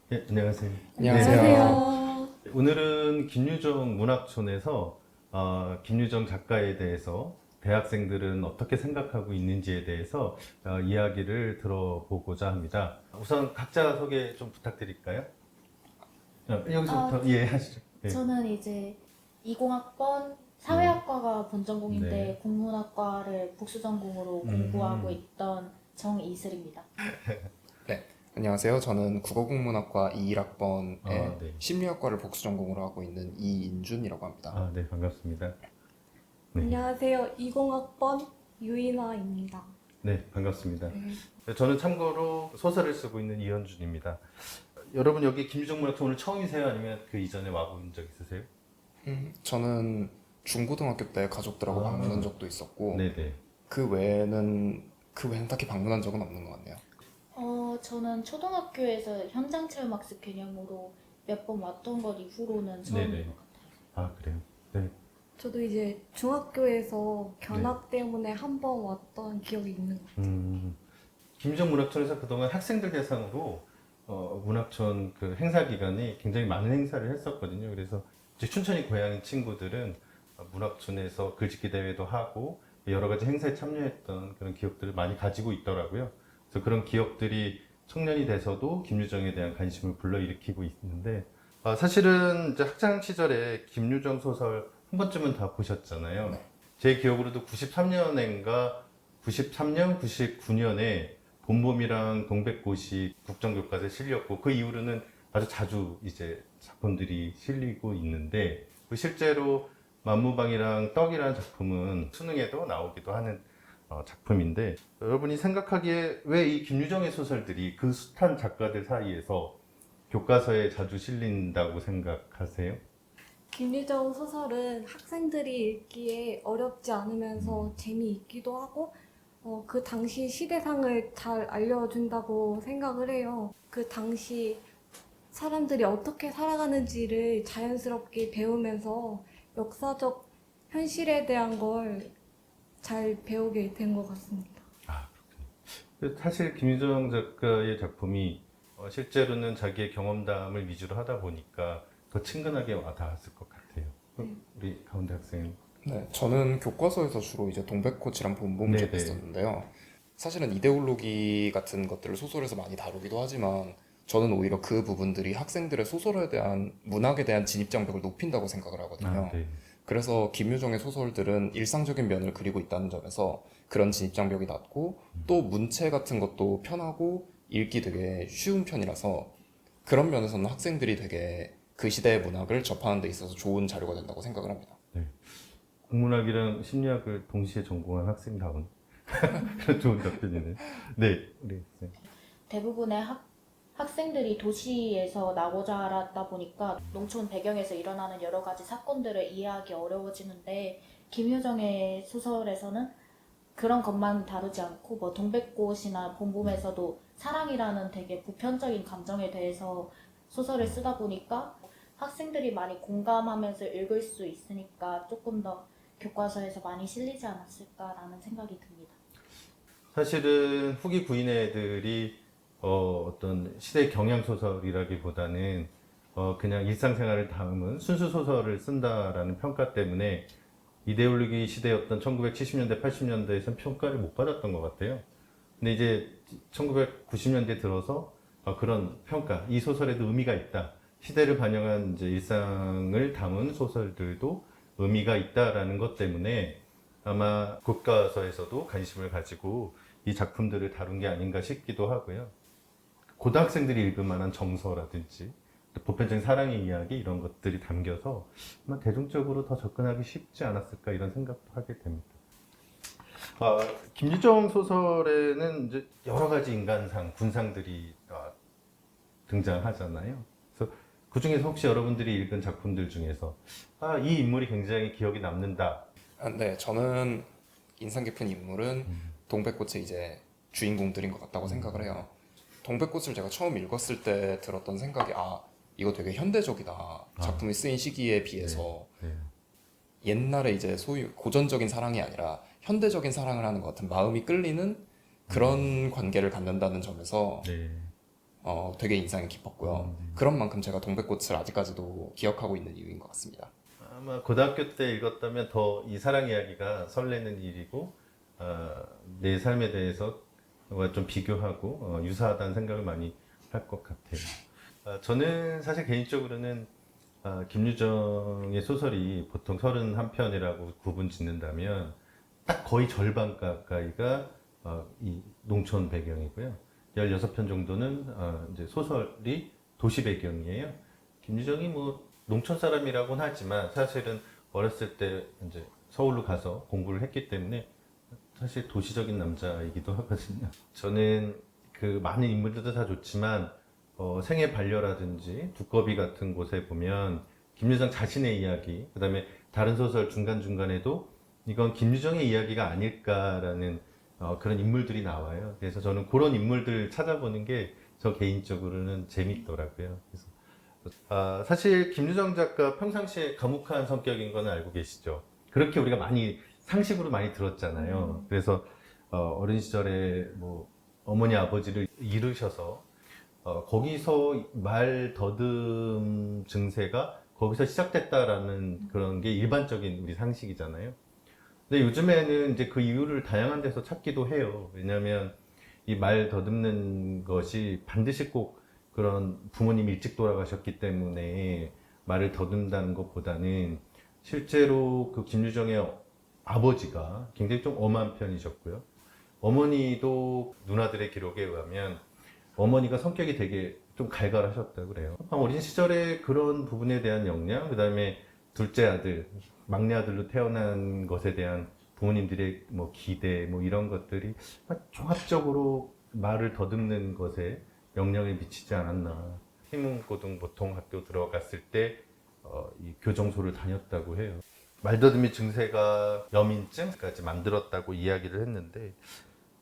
네, 안녕하세요. 안녕하세요. 안녕하세요. 오늘은 김유정 문학촌에서 김유정 작가에 대해서 대학생들은 어떻게 생각하고 있는지에 대해서 이야기를 들어보고자 합니다. 우선 각자 소개 좀 부탁드릴까요? 여기서부터 하시죠. 네. 저는 이제 20학번 사회학과가 본전공인데 네. 국문학과를 복수전공으로 공부하고 있던 정이슬입니다. 네, 안녕하세요. 저는 국어국문학과 21학번에 네. 심리학과를 복수전공으로 하고 있는 이인준이라고 합니다. 네, 반갑습니다. 네. 안녕하세요. 20학번 유인아입니다. 네, 반갑습니다. 저는 참고로 소설을 쓰고 있는 이현준입니다. 여러분 여기 김유정 문학촌 오늘 처음이세요? 아니면 그 이전에 와본 적 있으세요? 저는 중고등학교 때 가족들하고 방문한 적도 있었고 네네. 그 외에는 딱히 방문한 적은 없는 것 같네요. 저는 초등학교에서 현장 체험학습 개념으로 몇 번 왔던 것 이후로는 처음인 네네. 것 같아요. 그래요? 네. 저도 이제 중학교에서 견학 때문에 한 번 왔던 기억이 있는 것 같아요. 김유정 문학촌에서 그동안 학생들 대상으로 문학촌 그 행사 기간에 굉장히 많은 행사를 했었거든요. 그래서 제 춘천이 고향인 친구들은 문학촌에서 글짓기 대회도 하고 여러 가지 행사에 참여했던 그런 기억들을 많이 가지고 있더라고요. 그래서 그런 기억들이 청년이 돼서도 김유정에 대한 관심을 불러일으키고 있는데 사실은 이제 학창 시절에 김유정 소설 한 번쯤은 다 보셨잖아요. 네. 제 기억으로도 93년인가 93년, 99년에 봄봄이랑 동백꽃이 국정교과서에 실렸고 그 이후로는 아주 자주 이제 작품들이 실리고 있는데 실제로 만무방이랑 떡이라는 작품은 수능에도 나오기도 하는 작품인데 여러분이 생각하기에 왜 이 김유정의 소설들이 그 숱한 작가들 사이에서 교과서에 자주 실린다고 생각하세요? 김유정 소설은 학생들이 읽기에 어렵지 않으면서 재미있기도 하고 그 당시 시대상을 잘 알려준다고 생각을 해요. 그 당시 사람들이 어떻게 살아가는지를 자연스럽게 배우면서 역사적 현실에 대한 걸 잘 배우게 된 것 같습니다. 사실 김유정 작가의 작품이 실제로는 자기의 경험담을 위주로 하다 보니까 더 친근하게 와닿았을 것 같아요. 우리 가운데 학생은 네, 저는 교과서에서 주로 이제 동백꽃이랑 봄봄을 네네. 접했었는데요. 사실은 이데올로기 같은 것들을 소설에서 많이 다루기도 하지만 저는 오히려 그 부분들이 학생들의 소설에 대한 문학에 대한 진입장벽을 높인다고 생각을 하거든요. 네. 그래서 김유정의 소설들은 일상적인 면을 그리고 있다는 점에서 그런 진입장벽이 낮고 또 문체 같은 것도 편하고 읽기 되게 쉬운 편이라서 그런 면에서는 학생들이 되게 그 시대의 문학을 접하는 데 있어서 좋은 자료가 된다고 생각을 합니다. 국문학이랑 심리학을 동시에 전공한 학생다운 그런 좋은 답변이네. 네, 우리 학생. 대부분의 학생들이 도시에서 나고 자랐다 보니까 농촌 배경에서 일어나는 여러 가지 사건들을 이해하기 어려워지는데 김효정의 소설에서는 그런 것만 다루지 않고 뭐 동백꽃이나 봄봄에서도 사랑이라는 되게 보편적인 감정에 대해서 소설을 쓰다 보니까 학생들이 많이 공감하면서 읽을 수 있으니까 조금 더 교과서에서 많이 실리지 않았을까라는 생각이 듭니다. 사실은 후기 구인의 애들이 어떤 시대 경향 소설이라기보다는 그냥 일상생활을 담은 순수 소설을 쓴다라는 평가 때문에 이데올로기 시대였던 1970년대, 80년대에선 평가를 못 받았던 것 같아요. 근데 이제 1990년대 들어서 그런 평가, 이 소설에도 의미가 있다. 시대를 반영한 이제 일상을 담은 소설들도 의미가 있다라는 것 때문에 아마 교과서에서도 관심을 가지고 이 작품들을 다룬 게 아닌가 싶기도 하고요. 고등학생들이 읽을 만한 정서라든지 보편적인 사랑의 이야기 이런 것들이 담겨서 아마 대중적으로 더 접근하기 쉽지 않았을까 이런 생각도 하게 됩니다. 김유정 소설에는 이제 여러 가지 인간상, 군상들이 등장하잖아요. 그래서 그 중에서 혹시 여러분들이 읽은 작품들 중에서 이 인물이 굉장히 기억에 남는다. 네, 저는 인상 깊은 인물은 동백꽃의 이제 주인공들인 것 같다고 생각을 해요. 동백꽃을 제가 처음 읽었을 때 들었던 생각이 이거 되게 현대적이다. 작품이 쓰인 시기에 비해서 네. 옛날에 이제 소위 고전적인 사랑이 아니라 현대적인 사랑을 하는 것 같은 마음이 끌리는 그런 관계를 갖는다는 점에서 네. 되게 인상이 깊었고요. 그런 만큼 제가 동백꽃을 아직까지도 기억하고 있는 이유인 것 같습니다. 아마 고등학교 때 읽었다면 더 이 사랑 이야기가 설레는 일이고 내 삶에 대해서 좀 비교하고 유사하다는 생각을 많이 할 것 같아요. 저는 사실 개인적으로는 김유정의 소설이 보통 31편이라고 구분 짓는다면 딱 거의 절반 가까이가 이 농촌 배경이고요. 16편 정도는 이제 소설이 도시 배경이에요. 김유정이 뭐 농촌 사람이라고는 하지만 사실은 어렸을 때 이제 서울로 가서 공부를 했기 때문에 사실 도시적인 남자이기도 하거든요. 저는 그 많은 인물들도 다 좋지만 생애 반려라든지 두꺼비 같은 곳에 보면 김유정 자신의 이야기, 그 다음에 다른 소설 중간중간에도 이건 김유정의 이야기가 아닐까라는 그런 인물들이 나와요. 그래서 저는 그런 인물들 찾아보는 게 저 개인적으로는 재밌더라고요. 그래서 사실 김유정 작가 평상시에 과묵한 성격인 건 알고 계시죠? 그렇게 우리가 많이 상식으로 많이 들었잖아요. 그래서 어린 시절에 뭐 어머니 아버지를 잃으셔서 거기서 말 더듬 증세가 거기서 시작됐다라는 그런 게 일반적인 우리 상식이잖아요. 근데 요즘에는 이제 그 이유를 다양한 데서 찾기도 해요. 왜냐하면 이 말 더듬는 것이 반드시 꼭 그런 부모님이 일찍 돌아가셨기 때문에 말을 더듬다는 것보다는 실제로 그 김유정의 아버지가 굉장히 좀 엄한 편이셨고요. 어머니도 누나들의 기록에 의하면 어머니가 성격이 되게 좀 갈갈하셨다고 그래요. 어린 시절에 그런 부분에 대한 영향, 그 다음에 둘째 아들, 막내 아들로 태어난 것에 대한 부모님들의 뭐 기대, 뭐 이런 것들이 종합적으로 말을 더듬는 것에 영향을 미치지 않았나. 희문고등보통학교 들어갔을 때 이 교정소를 다녔다고 해요. 말더듬이 증세가 여민증까지 만들었다고 이야기를 했는데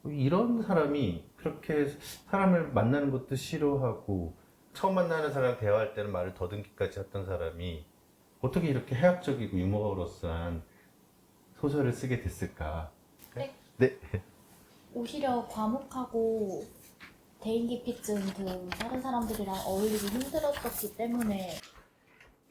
이런 사람이 그렇게 사람을 만나는 것도 싫어하고 처음 만나는 사람 대화할 때는 말을 더듬기까지 했던 사람이 어떻게 이렇게 해학적이고 유머러스한 소설을 쓰게 됐을까? 네. 네. 오히려 과묵하고 대인기피증 등 다른 사람들이랑 어울리기 힘들었었기 때문에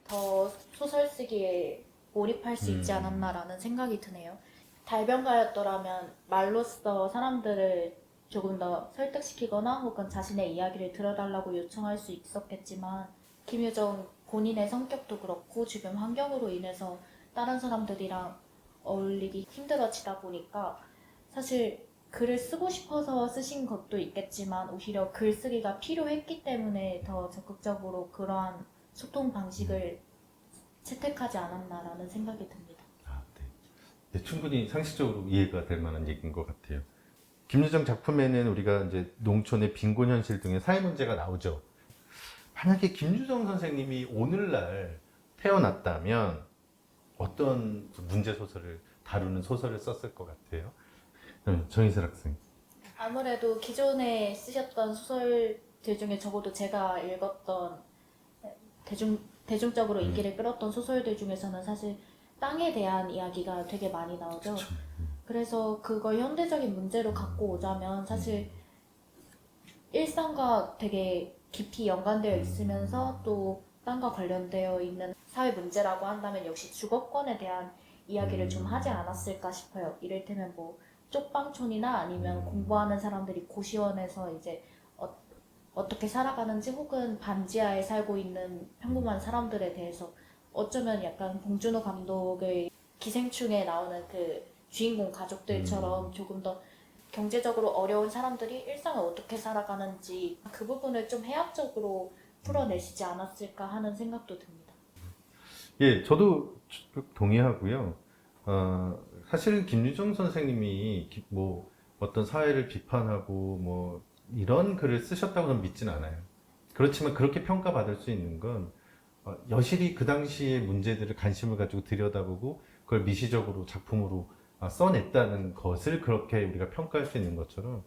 더 소설 쓰기에 몰입할 수 있지 않았나라는 생각이 드네요. 달변가였더라면 말로써 사람들을 조금 더 설득시키거나 혹은 자신의 이야기를 들어달라고 요청할 수 있었겠지만 김유정 본인의 성격도 그렇고 주변 환경으로 인해서 다른 사람들이랑 어울리기 힘들어지다 보니까 사실 글을 쓰고 싶어서 쓰신 것도 있겠지만 오히려 글쓰기가 필요했기 때문에 더 적극적으로 그러한 소통 방식을 채택하지 않았나라는 생각이 듭니다. 네. 네, 충분히 상식적으로 이해가 될 만한 얘기인 것 같아요. 김유정 작품에는 우리가 이제 농촌의 빈곤 현실 등의 사회 문제가 나오죠. 만약에 김유정 선생님이 오늘날 태어났다면 어떤 문제 소설을 다루는 소설을 썼을 것 같아요? 정희슬 학생. 아무래도 기존에 쓰셨던 소설들 중에 적어도 제가 읽었던 대중적으로 인기를 끌었던 소설들 중에서는 사실 땅에 대한 이야기가 되게 많이 나오죠. 그쵸. 그래서 그걸 현대적인 문제로 갖고 오자면 사실 일상과 되게 깊이 연관되어 있으면서 또 땅과 관련되어 있는 사회 문제라고 한다면 역시 주거권에 대한 이야기를 좀 하지 않았을까 싶어요. 이를테면 뭐 쪽방촌이나 아니면 공부하는 사람들이 고시원에서 이제 어떻게 살아가는지 혹은 반지하에 살고 있는 평범한 사람들에 대해서 어쩌면 약간 봉준호 감독의 기생충에 나오는 그 주인공 가족들처럼 조금 더 경제적으로 어려운 사람들이 일상을 어떻게 살아가는지 그 부분을 좀 해학적으로 풀어내시지 않았을까 하는 생각도 듭니다. 예, 저도 동의하고요. 사실은 김유정 선생님이 뭐 어떤 사회를 비판하고 뭐 이런 글을 쓰셨다고는 믿진 않아요. 그렇지만 그렇게 평가받을 수 있는 건 여실히 그 당시의 문제들을 관심을 가지고 들여다보고 그걸 미시적으로 작품으로 써냈다는 것을 그렇게 우리가 평가할 수 있는 것처럼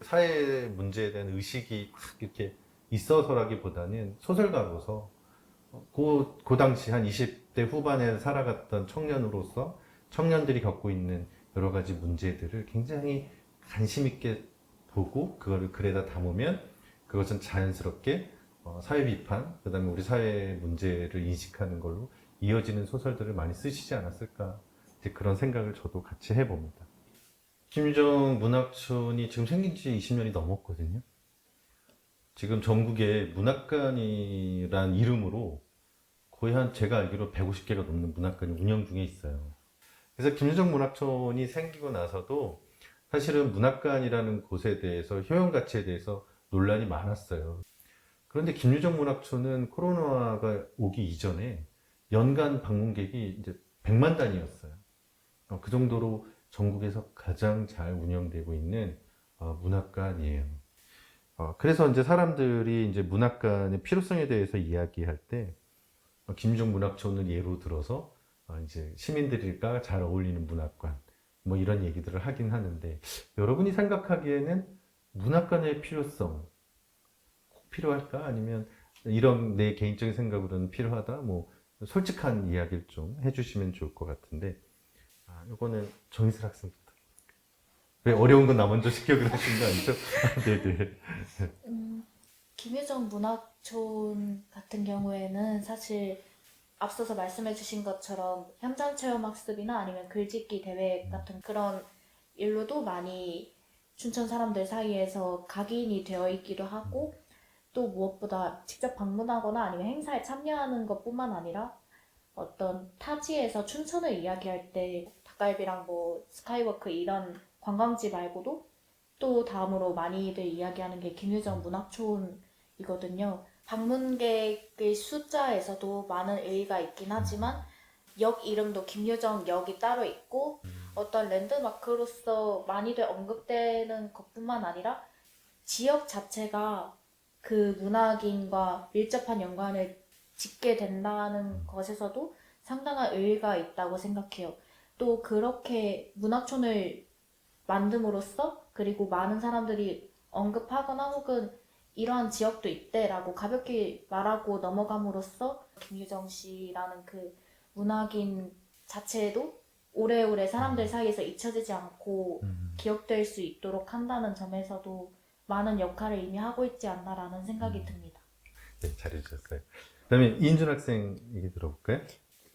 사회 문제에 대한 의식이 이렇게 있어서라기보다는 소설가로서 그 당시 한 20대 후반에 살아갔던 청년으로서 청년들이 겪고 있는 여러 가지 문제들을 굉장히 관심 있게 보고 그거를 글에다 담으면 그것은 자연스럽게 사회 비판, 그다음에 우리 사회 문제를 인식하는 걸로 이어지는 소설들을 많이 쓰시지 않았을까, 이제 그런 생각을 저도 같이 해봅니다. 김유정 문학촌이 지금 생긴 지 20년이 넘었거든요. 지금 전국에 문학관이란 이름으로 거의 한 제가 알기로 150개가 넘는 문학관이 운영 중에 있어요. 그래서 김유정 문학촌이 생기고 나서도 사실은 문학관이라는 곳에 대해서 효용 가치에 대해서 논란이 많았어요. 그런데 김유정 문학촌은 코로나가 오기 이전에 연간 방문객이 이제 100만 단위였어요. 그 정도로 전국에서 가장 잘 운영되고 있는 문학관이에요. 그래서 이제 사람들이 이제 문학관의 필요성에 대해서 이야기할 때 김유정 문학촌을 예로 들어서 이제 시민들과 잘 어울리는 문학관 뭐 이런 얘기들을 하긴 하는데, 여러분이 생각하기에는 문학관의 필요성 꼭 필요할까? 아니면 이런 내 개인적인 생각으로는 필요하다? 뭐 솔직한 이야기를 좀 해주시면 좋을 것 같은데, 이거는 정희슬 학생부터. 왜 어려운 건 나 먼저 시켜 그러신 거 아니죠? 네네. 김유정 문학촌 같은 경우에는 사실 앞서서 말씀해주신 것처럼 현장 체험 학습이나 아니면 글짓기 대회 같은 그런 일로도 많이 춘천 사람들 사이에서 각인이 되어 있기도 하고, 또 무엇보다 직접 방문하거나 아니면 행사에 참여하는 것뿐만 아니라 어떤 타지에서 춘천을 이야기할 때 닭갈비랑 뭐 스카이워크 이런 관광지 말고도 또 다음으로 많이들 이야기하는 게 김유정 문학촌이거든요. 방문객의 숫자에서도 많은 의의가 있긴 하지만 역 이름도 김유정 역이 따로 있고, 어떤 랜드마크로서 많이들 언급되는 것뿐만 아니라 지역 자체가 그 문학인과 밀접한 연관을 짓게 된다는 것에서도 상당한 의의가 있다고 생각해요. 또 그렇게 문학촌을 만듦으로써, 그리고 많은 사람들이 언급하거나 혹은 이러한 지역도 있대라고 가볍게 말하고 넘어감으로써 김유정 씨라는 그 문학인 자체도 오래오래 사람들 사이에서 잊혀지지 않고 기억될 수 있도록 한다는 점에서도 많은 역할을 이미 하고 있지 않나라는 생각이 듭니다. 네, 잘해주셨어요. 그다음에 이인준 학생 얘기 들어볼까요?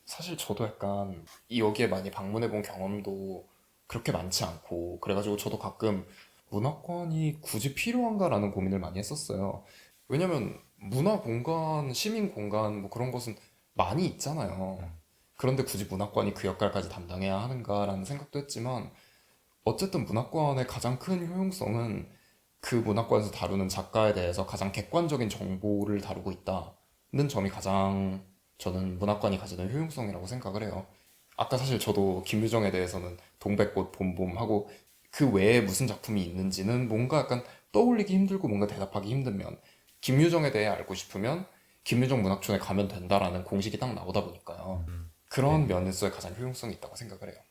사실 저도 약간 여기에 많이 방문해본 경험도 그렇게 많지 않고, 그래가지고 저도 가끔 문학관이 굳이 필요한가라는 고민을 많이 했었어요. 왜냐면 문화 공간, 시민 공간 뭐 그런 것은 많이 있잖아요. 그런데 굳이 문학관이 그 역할까지 담당해야 하는가라는 생각도 했지만, 어쨌든 문학관의 가장 큰 효용성은 그 문학관에서 다루는 작가에 대해서 가장 객관적인 정보를 다루고 있다는 점이 가장 저는 문학관이 가지는 효용성이라고 생각을 해요. 아까 사실 저도 김유정에 대해서는 동백꽃, 봄봄 하고 그 외에 무슨 작품이 있는지는 뭔가 약간 떠올리기 힘들고 뭔가 대답하기 힘들면, 김유정에 대해 알고 싶으면 김유정 문학촌에 가면 된다라는 공식이 딱 나오다 보니까요. 그런 면에서의 가장 효용성이 있다고 생각을 해요.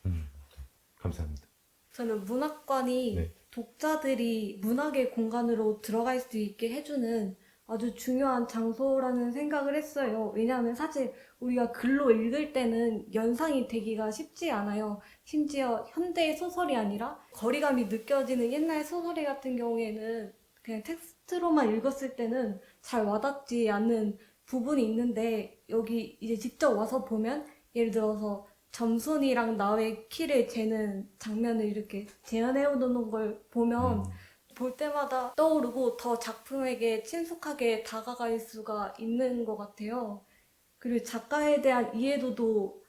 감사합니다. 저는 문학관이 네. 독자들이 문학의 공간으로 들어갈 수 있게 해주는 아주 중요한 장소라는 생각을 했어요. 왜냐하면 사실 우리가 글로 읽을 때는 연상이 되기가 쉽지 않아요. 심지어 현대의 소설이 아니라 거리감이 느껴지는 옛날 소설이 같은 경우에는 그냥 텍스트로만 읽었을 때는 잘 와닿지 않는 부분이 있는데, 여기 이제 직접 와서 보면 예를 들어서 점순이랑 나의 키를 재는 장면을 이렇게 재현해 놓는 걸 보면 볼 때마다 떠오르고 더 작품에게 친숙하게 다가갈 수가 있는 것 같아요. 그리고 작가에 대한 이해도도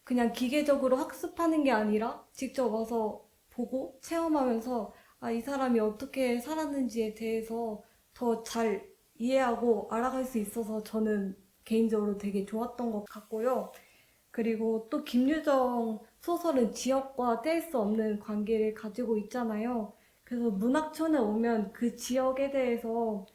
그냥 기계적으로 학습하는 게 아니라 직접 와서 보고 체험하면서 이 사람이 어떻게 살았는지에 대해서 더 잘 이해하고 알아갈 수 있어서 저는 개인적으로 되게 좋았던 것 같고요. 그리고 또 김유정 소설은 지역과 뗄 수 없는 관계를 가지고 있잖아요. 그래서 문학촌에 오면 그 지역에 대해서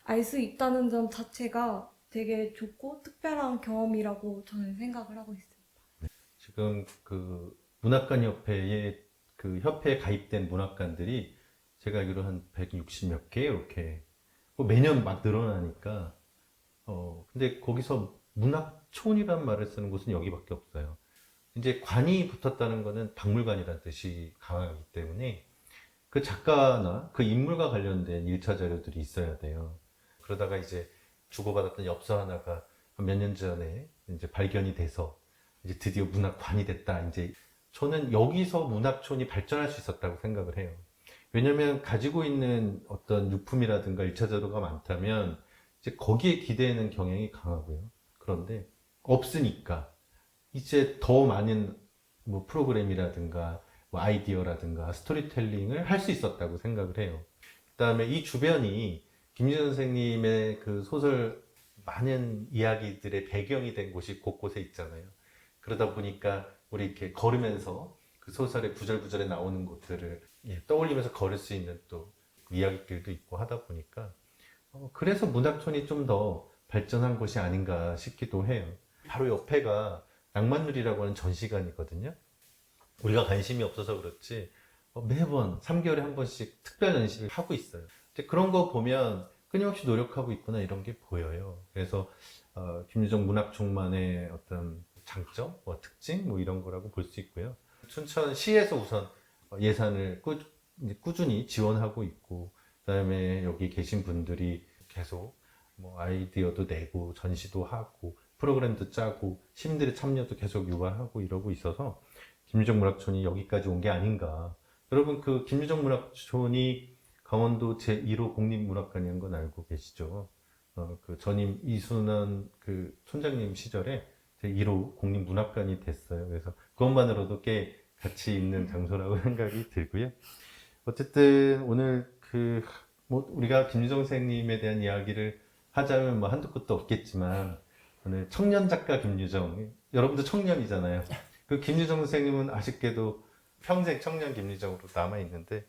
알 수 있다는 점 자체가 되게 좋고 특별한 경험이라고 저는 생각을 하고 있어요. 지금 그 문학관 협회에 그 협회에 가입된 문학관들이 제가 알기로 한 160몇 개 이렇게 뭐 매년 막 늘어나니까 근데 거기서 문학촌이란 말을 쓰는 곳은 여기밖에 없어요. 이제 관이 붙었다는 거는 박물관이라는 뜻이 강하기 때문에 그 작가나 그 인물과 관련된 1차 자료들이 있어야 돼요. 그러다가 이제 주고받았던 엽서 하나가 몇 년 전에 이제 발견이 돼서 이제 드디어 문학관이 됐다. 이제 저는 여기서 문학촌이 발전할 수 있었다고 생각을 해요. 왜냐면 가지고 있는 어떤 유품이라든가 1차 자료가 많다면 이제 거기에 기대는 경향이 강하고요. 그런데 없으니까 이제 더 많은 뭐 프로그램이라든가 뭐 아이디어라든가 스토리텔링을 할 수 있었다고 생각을 해요. 그다음에 이 주변이 김유정 선생님의 그 소설 많은 이야기들의 배경이 된 곳이 곳곳에 있잖아요. 그러다 보니까 우리 이렇게 걸으면서 그 소설의 구절구절에 나오는 곳들을 떠올리면서 걸을 수 있는 또 이야기길도 있고 하다 보니까 그래서 문학촌이 좀 더 발전한 곳이 아닌가 싶기도 해요. 바로 옆에가 낭만누리라고 하는 전시관이거든요. 우리가 관심이 없어서 그렇지 매번 3개월에 한 번씩 특별 전시를 하고 있어요. 이제 그런 거 보면 끊임없이 노력하고 있구나 이런 게 보여요. 그래서 김유정 문학촌만의 어떤 장점, 뭐 특징 뭐 이런 거라고 볼 수 있고요. 춘천시에서 우선 예산을 꾸준히 지원하고 있고 그다음에 여기 계신 분들이 계속 뭐 아이디어도 내고 전시도 하고 프로그램도 짜고 시민들의 참여도 계속 유발하고 이러고 있어서 김유정 문학촌이 여기까지 온 게 아닌가. 여러분 그 김유정 문학촌이 강원도 제1호 국립문학관이라는 건 알고 계시죠? 그 전임 이순원 그 촌장님 시절에 제1호 국립문학관이 됐어요. 그래서 그것만으로도 꽤 가치 있는 장소라고 생각이 들고요. 어쨌든 오늘 뭐 우리가 김유정 선생님에 대한 이야기를 하자면 뭐 한두 끝도 없겠지만 오늘 청년 작가 김유정, 여러분도 청년이잖아요. 그 김유정 선생님은 아쉽게도 평생 청년 김유정으로 남아있는데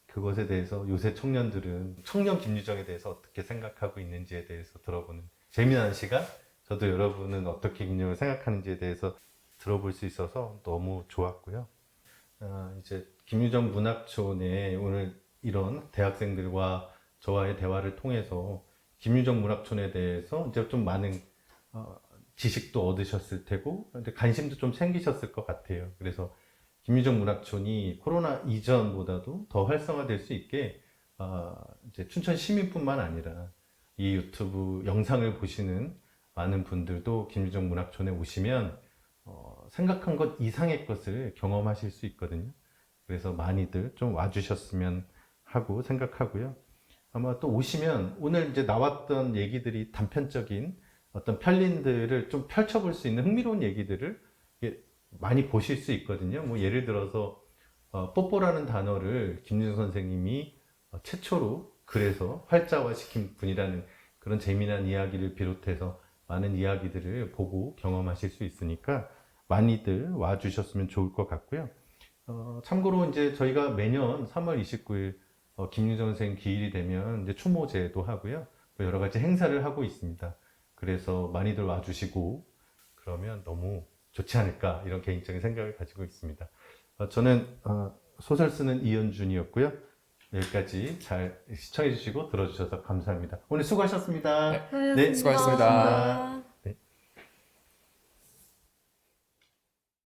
그것에 대해서 요새 청년들은 청년 김유정에 대해서 어떻게 생각하고 있는지에 대해서 들어보는 재미난 시간? 저도 여러분은 어떻게 김유정을 생각하는지에 대해서 들어볼 수 있어서 너무 좋았고요. 이제 김유정 문학촌에 오늘 이런 대학생들과 저와의 대화를 통해서 김유정 문학촌에 대해서 이제 좀 많은 지식도 얻으셨을 테고 관심도 좀 생기셨을 것 같아요. 그래서 김유정 문학촌이 코로나 이전보다도 더 활성화될 수 있게 이제 춘천 시민뿐만 아니라 이 유튜브 영상을 보시는 많은 분들도 김유정 문학촌에 오시면 생각한 것 이상의 것을 경험하실 수 있거든요. 그래서 많이들 좀 와주셨으면 하고 생각하고요. 아마 또 오시면 오늘 이제 나왔던 얘기들이 단편적인 어떤 편린들을 좀 펼쳐볼 수 있는 흥미로운 얘기들을 많이 보실 수 있거든요. 뭐 예를 들어서 뽀뽀라는 단어를 김유정 선생님이 최초로 글에서 활자화시킨 분이라는 그런 재미난 이야기를 비롯해서 많은 이야기들을 보고 경험하실 수 있으니까 많이들 와주셨으면 좋을 것 같고요. 참고로 이제 저희가 매년 3월 29일 김유정 선생님 기일이 되면 이제 추모제도 하고요. 또 여러 가지 행사를 하고 있습니다. 그래서 많이들 와주시고 그러면 너무 좋지 않을까 이런 개인적인 생각을 가지고 있습니다. 저는 소설 쓰는 이현준이었고요. 여기까지 잘 시청해 주시고 들어주셔서 감사합니다. 오늘 수고하셨습니다. 네, 수고하셨습니다. 수고하셨습니다.